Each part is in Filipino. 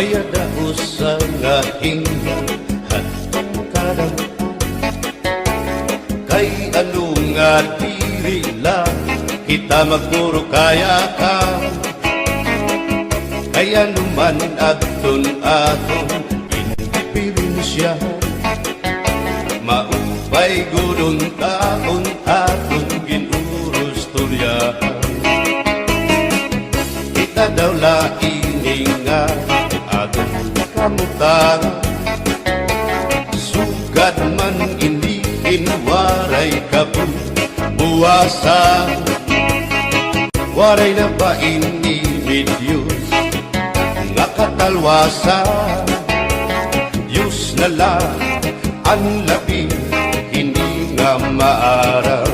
mayadaos sa aking kadang kay ano nga diri lang kita magpuro kaya ka kaya naman aton indipirensya maupay gudong taon aton ginurus tulyahan kita daw laing nga aton kamutang sugad man iniin waray kabuwasan waray na ba ini Diyos nga katalwasan Diyos na lang ang labing hindi nga maaram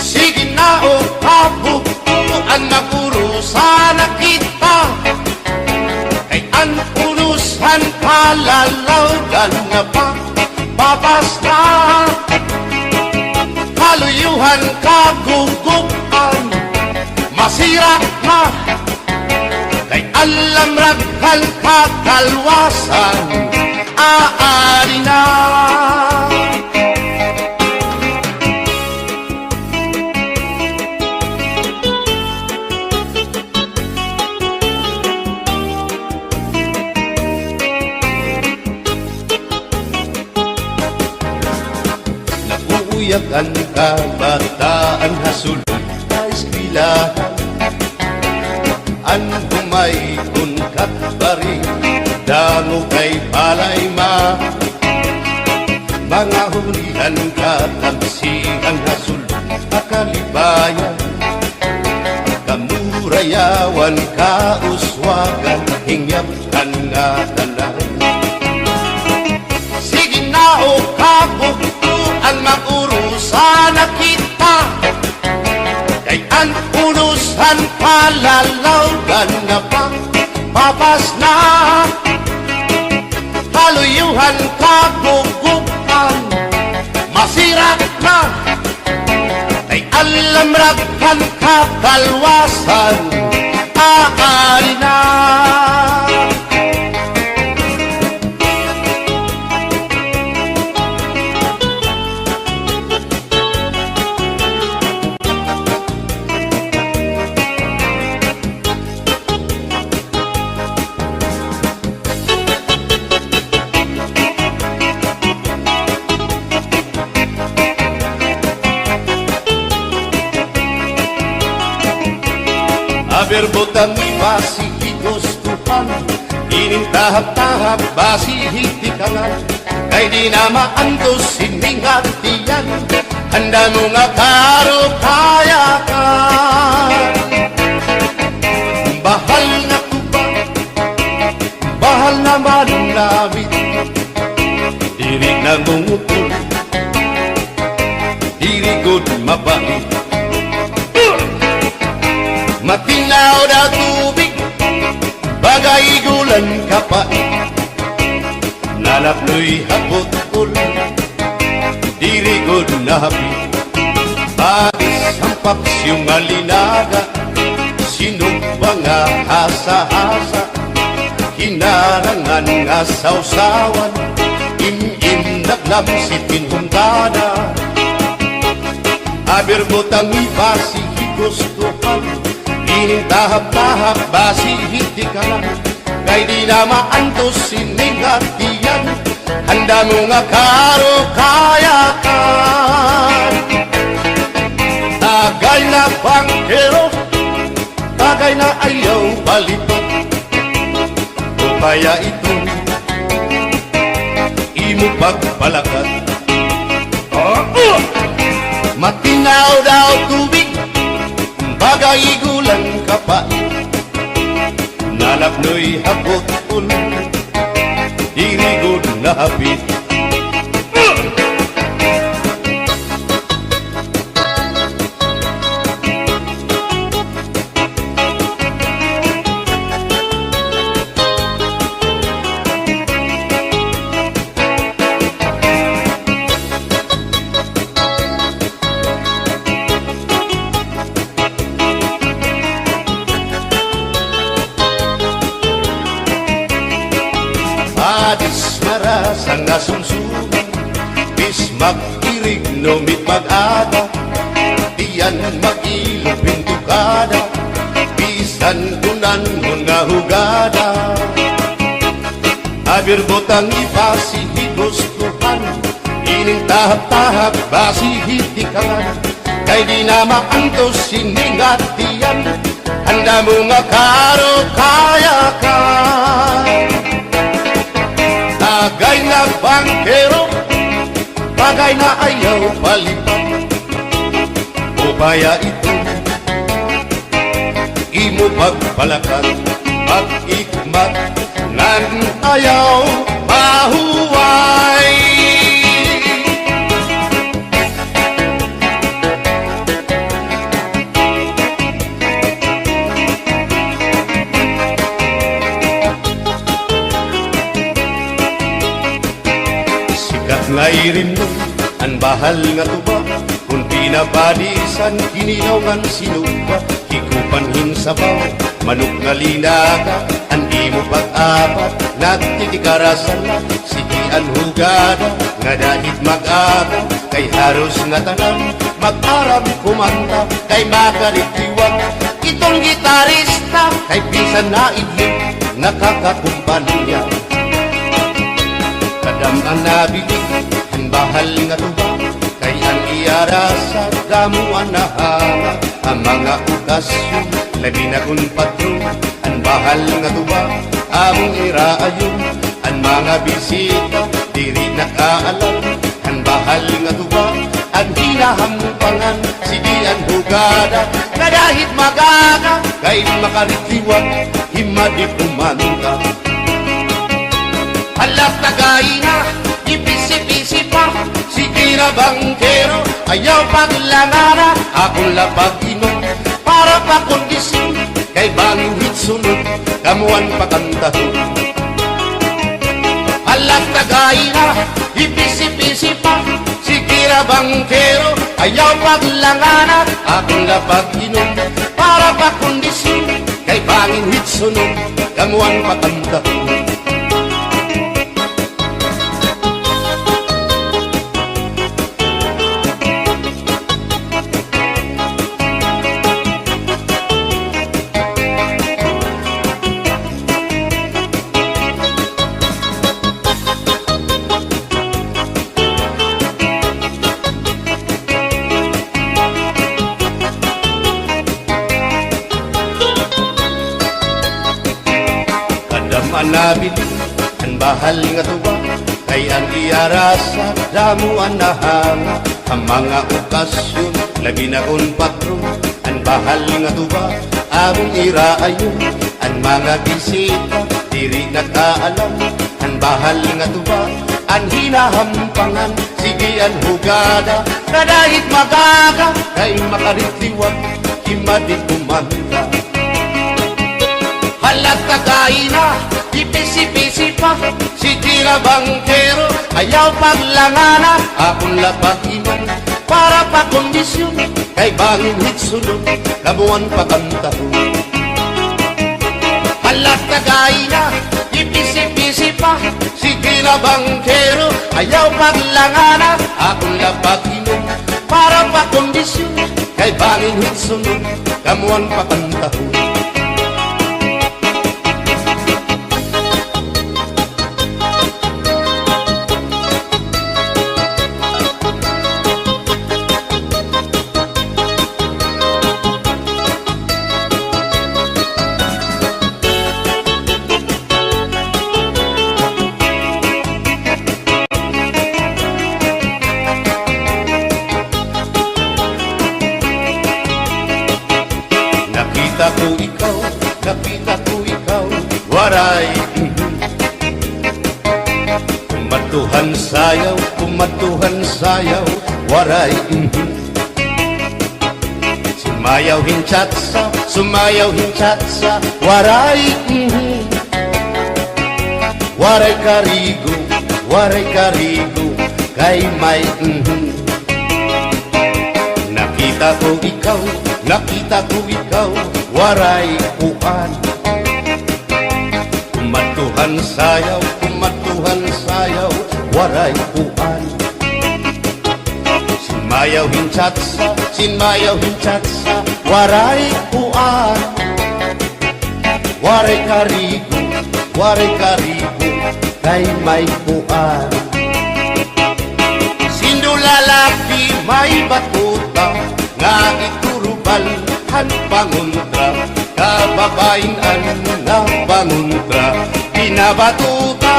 sige na o kabuktuan magurusan na kita kay ang urusan palalawgan na pa papasta kaluyuhan kagugupan masira na kay alam raghal kakalwasan aari na nakuuyak ang kabataan hasulod na eskwelahan an humay unkat bari damo kay palay mga hulihan katamsihan hasul akalibayan kamurayawan kauswagan hingyapkan nga tanan sige na o kabuktuan magurusan na kita kay ang urusan palalawgan na pa papas na kaluyuhan kagugupan masira na kay alam raghal kakalwasan aari na Berbotang basi higustuhan ining tahap-tahap basi hitikangan kay di na maantos sining hatiyan handa mo nga karo kaya ka bahal na kuba bahal naman namin diri nangungutol diri good mabait matinaw na tubig bagay gulan kapait nalapnoy hapot-ul dirigod na hapit bagis ang paksyong alinaga sinumba nga hasa-hasa hinarangan nga sausawan im-im naglamsipin humdana aberbotang ibasi higustuhan ining tahap-tahap basi hindi ka lang kay di na maantos sining hatiyan handa mo nga karo kaya ka tagay na bangkero tagay na ayaw balitot o kaya ito imo pagpalakat matinaw daw tubig bagay gulang kapait nalapnoy hapot-ul dirigod na hapit mag-irig numit mag-ada, diyan mag-ilog pintukada, bisan kunan nga hugada. Abir botang ipasi higustuhan, ining tahap-tahap basi hitikalan, kay di na maantos siningatian, handa mo nga karo kaya ka. Tagay na bangkero, bagay na ayaw palipan, upaya ito imo pagpalakan, pag-ikmat nan ayaw mahuway. Sikat nga irin mo ang bahal nga tuba, kung pinabadisan ginilaw ngan sinuba, hikupan hinsabaw manok nga linaga, andi mo pag-apat nagtitikarasan na, sigian hugada nga dahit mag-aga, kay haros nga tanan mag-aram kumanta, kay makaritiwag itong gitarista, kay pisan na idlip nakakakumpanya. Kadam ang nabilig ang bahal nga tuba, kay ang iara sa damuan na hanga, ang mga okasyon labi na kung patron, ang bahal nga tuba among iraayon, ang mga bisita diri nakaalam, ang bahal nga tuba ang hinahampangan, sige ang hugada na dahit magaga, kay makaritiwag himadi kumanta. Alas tagay na, ipisi-pisi pa, sige na bangkero, ayaw paglangana, akong lapag-inom, para pa kondisyon, kay bangit sunod, kamuan pakantahon. Alas tagay na, ipisi-pisi pa, sige na bangkero, ayaw paglangana, akong lapag-inom, para pa kondisyon, kay bangit sunod, kamuan pakantahon. Manabili ang bahal nga tuba, kay ang iara sa damuan na hanga, ang mga okasyon labi na kung patron, ang bahal nga tuba among iraayon, ang mga bisita diri nakaalam, ang bahal nga tuba ang hinahampangan, sige ang hugada na dahit magaga, kay makaritiwag himadi kumanta. Halat tagay na, ipisi-pisi pa, sige na bangkero, ayaw paglangana, akong lapag-iman, para pa kondisyon, kay bangin hitsunod, kamuan pakantahon. Halat tagay na, ipisi-pisi pa, sige na bangkero, ayaw paglangana, akong lapag-iman, para pa kondisyon, kay bangin hitsunod, kamuan pakantahon. Nakita ko ikaw, waray. Kumatuhan sayaw, waray. Sumayaw hinchatsa, waray. Waray karigo, kay may Nakita ko ikaw, waray uan. Kumatuhan sayaw, waray uan. Mayaw hinchatsa, sinmayaw hinchatsa, waray uan. Waray karigo, kay may uan. Sindulalaki may batuta, nga iturubal han panguntra, kababayan na panguntra, pinabatuta.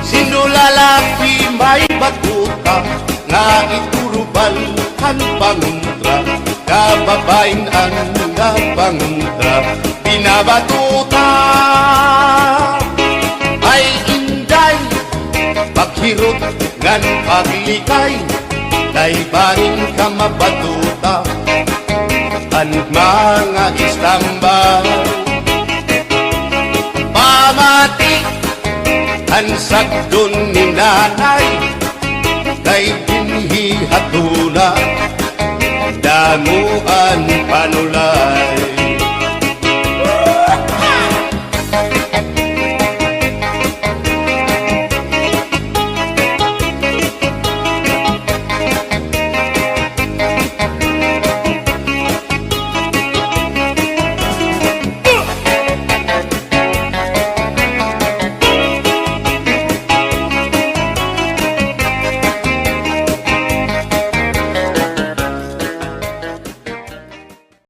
Sindulalaki may batuta, nga iturubal han panguntra, kababayan na panguntra, pinabatuta. Ay inday, paghirot ngan paglikay, kay barin ka mabatuta, ang mga istambay. Pamati, ang sagdon ni nanay, kay dinhi hatuna, damuan panulay.